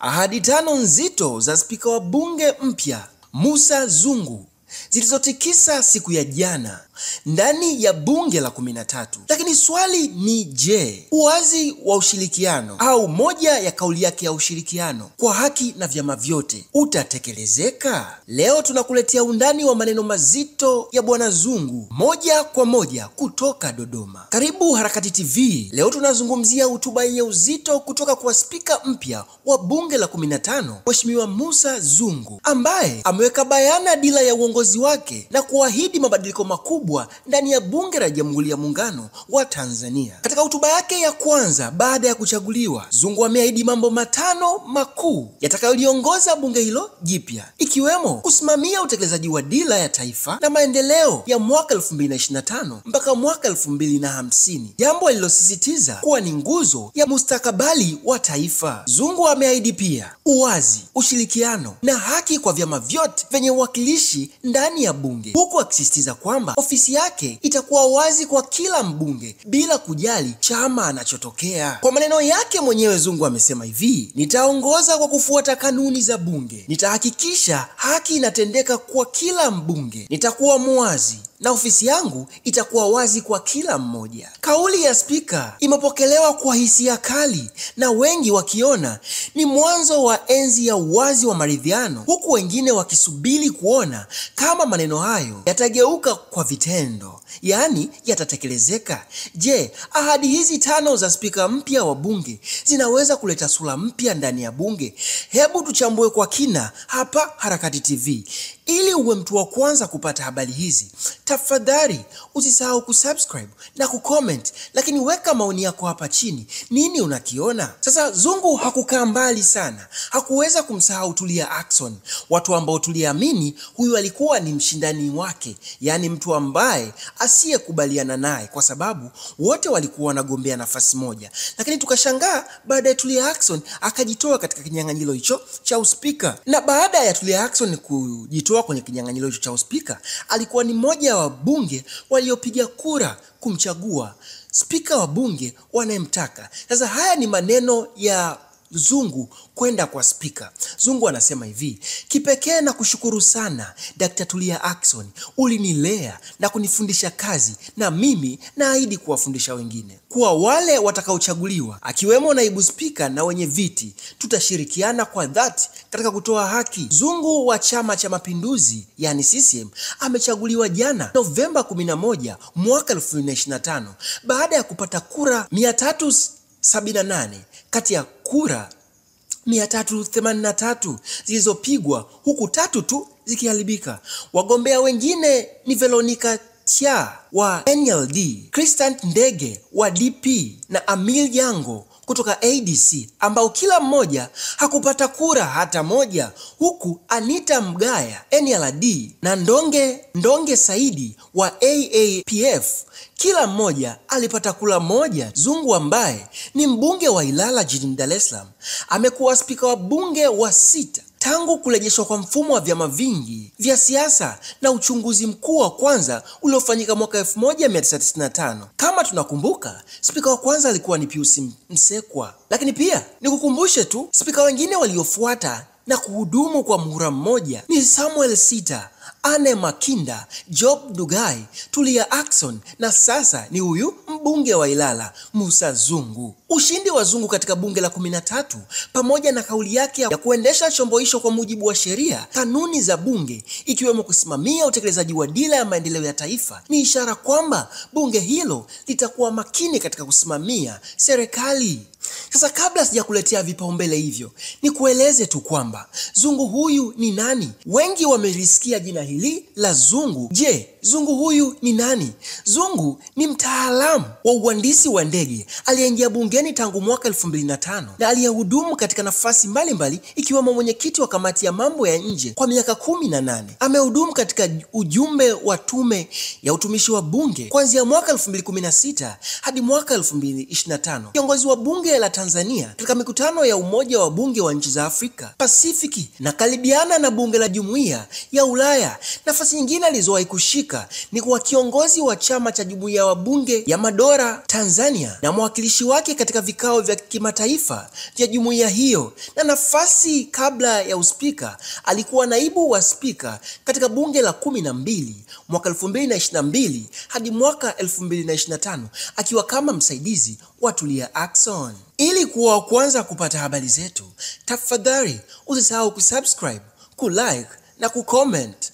Ahadi tano nzito za spika wa bunge mpya Musa Zungu zilizotikisa siku ya jana ndani ya bunge la 13. Lakini swali ni je, uwazi wa ushirikiano au moja ya kauli yake ya ushirikiano kwa haki na vyama vyote utatekelezeka? Leo tunakuletea undani wa maneno mazito ya Bwana Zungu moja kwa moja kutoka Dodoma. Karibu Harakati TV. Leo tunazungumzia hotuba yenye uzito kutoka kwa spika mpya wa bunge la 15, Mheshimiwa Musa Zungu, ambaye ameweka bayana dira ya uongozi wake na kuahidi mabadiliko makubwa ndani ya bunge la Jamhuri ya Muungano wa Tanzania. Katika hotuba yake ya kwanza baada ya kuchaguliwa, Zungu ameahidi mambo matano makuu yatakayoliongoza bunge hilo jipya, ikiwemo kusimamia utekelezaji wa dira ya taifa na maendeleo ya mwaka 2025 mpaka mwaka 2050, jambo alilosisitiza kuwa ni nguzo ya mustakabali wa taifa. Zungu ameahidi pia uwazi, ushirikiano na haki kwa vyama vyote vyenye uwakilishi ndani ya bunge, huku akisisitiza kwamba ofisi yake itakuwa wazi kwa kila mbunge bila kujali chama anachotokea. Kwa maneno yake mwenyewe, Zungu amesema hivi: nitaongoza kwa kufuata kanuni za bunge, nitahakikisha haki inatendeka kwa kila mbunge, nitakuwa muwazi na ofisi yangu itakuwa wazi kwa kila mmoja. Kauli ya spika imepokelewa kwa hisia kali, na wengi wakiona ni mwanzo wa enzi ya uwazi wa maridhiano, huku wengine wakisubiri kuona kama maneno hayo yatageuka kwa vitendo, yaani yatatekelezeka. Je, ahadi hizi tano za spika mpya wa bunge zinaweza kuleta sura mpya ndani ya bunge? Hebu tuchambue kwa kina hapa Harakati TV. Ili uwe mtu wa kwanza kupata habari hizi, tafadhali usisahau kusubscribe na kucomment, lakini weka maoni yako hapa chini. Nini unakiona? Sasa Zungu hakukaa mbali sana, hakuweza kumsahau Tulia Ackson, watu ambao tuliamini huyu alikuwa ni mshindani wake, yaani mtu ambaye asiyekubaliana naye, kwa sababu wote walikuwa wanagombea nafasi moja. Lakini tukashangaa baada ya Tulia Ackson akajitoa katika kinyang'anyiro hicho cha uspika, na baada ya Tulia Ackson kujitoa kwenye kinyang'anyiro hicho cha uspika, alikuwa ni mmoja wa bunge waliopiga kura kumchagua spika wa bunge wanayemtaka. Sasa haya ni maneno ya Zungu kwenda kwa spika. Zungu anasema hivi: kipekee na kushukuru sana Dr. Tulia Ackson, ulinilea na kunifundisha kazi, na mimi naahidi kuwafundisha wengine. Kwa wale watakaochaguliwa, akiwemo naibu spika na wenye viti, tutashirikiana kwa dhati katika kutoa haki. Zungu wa Chama cha Mapinduzi, yani CCM, amechaguliwa jana Novemba 11 mwaka 2025 baada ya kupata kura 378 kati ya kura 383 zilizopigwa, huku 3 tu zikiharibika. Wagombea wengine ni Veronica Tia wa NLD, Christian Ndege wa DP na Amil Yango kutoka ADC, ambao kila mmoja hakupata kura hata moja, huku Anita Mgaya NLD na Ndonge Saidi wa AAPF kila mmoja alipata kura moja. Zungu, ambaye ni mbunge wa Ilala jijini Dar es Salaam, amekuwa spika wa bunge wa 6 tangu kurejeshwa kwa mfumo wa vyama vingi vya siasa na uchunguzi mkuu wa kwanza uliofanyika mwaka 1995. Kama tunakumbuka, spika wa kwanza alikuwa ni Pius Msekwa. Lakini pia nikukumbushe tu, spika wengine waliofuata na kuhudumu kwa muhula mmoja ni Samuel Sita, Anne Makinda, Job Ndugai, Tulia Ackson, na sasa ni huyu mbunge wa Ilala Musa Zungu. Ushindi wa Zungu katika bunge la 13 pamoja na kauli yake ya kuendesha chombo hicho kwa mujibu wa sheria, kanuni za bunge, ikiwemo kusimamia utekelezaji wa dira ya maendeleo ya taifa, ni ishara kwamba bunge hilo litakuwa makini katika kusimamia serikali. Sasa kabla sijakuletea vipaumbele hivyo, ni kueleze tu kwamba Zungu huyu ni nani? Wengi wamelisikia jina hili la Zungu. Je, Zungu huyu ni nani? Zungu ni mtaalamu wa uhandisi wa ndege aliyeingia bungeni tangu mwaka 2005 na aliyehudumu katika nafasi mbalimbali, ikiwemo mwenyekiti wa kamati ya mambo ya nje kwa miaka 18. Amehudumu katika ujumbe wa tume ya utumishi wa bunge kuanzia mwaka 2016 hadi mwaka 2025. Kiongozi wa bunge la Tanzania katika mikutano ya Umoja wa Bunge wa Nchi za Afrika, Pasifiki na Karibiana na bunge la Jumuiya ya Ulaya. Nafasi nyingine alizowahi kushika spika ni kuwa kiongozi wa chama cha Jumuiya ya Wabunge ya Madola Tanzania na mwakilishi wake katika vikao vya kimataifa vya jumuiya hiyo, na nafasi kabla ya uspika alikuwa naibu wa spika katika bunge la 12 mwaka 2022 hadi mwaka 2025 akiwa kama msaidizi wa Tulia Ackson. Ili kuwa wa kwanza kupata habari zetu, tafadhali usisahau kusubscribe, kulike na kucomment.